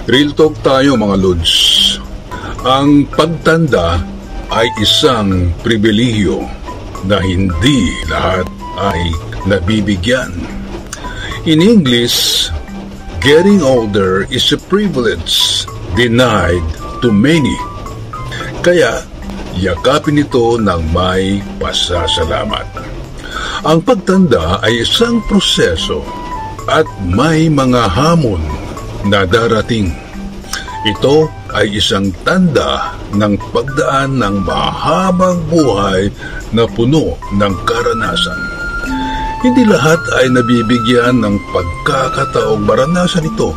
Real talk tayo mga Lods. Ang pagtanda ay isang pribilehiyo na hindi lahat ay nabibigyan. In English, getting older is a privilege denied to many. Kaya, yakapin ito ng may pasasalamat. Ang pagtanda ay isang proseso at may mga hamon na darating. Ito ay isang tanda ng pagdaan ng mahabang buhay na puno ng karanasan. Hindi lahat ay nabibigyan ng pagkakataong maranasan ito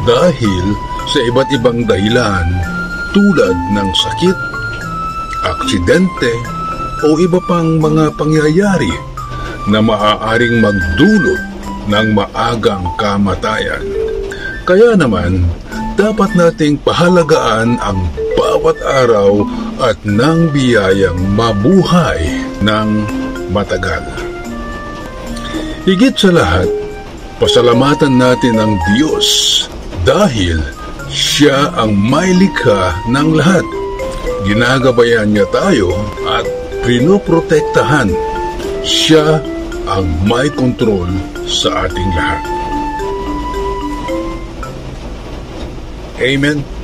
dahil sa iba't ibang dahilan tulad ng sakit, aksidente o iba pang mga pangyayari na maaaring magdulot ng maagang kamatayan. Kaya naman, dapat nating pahalagaan ang bawat araw at ng biyayang mabuhay ng matagal. Higit sa lahat, pasalamatan natin ang Diyos dahil Siya ang may likha ng lahat. Ginagabayan niya tayo at pinoprotektahan. Siya ang may kontrol sa ating lahat. Amen.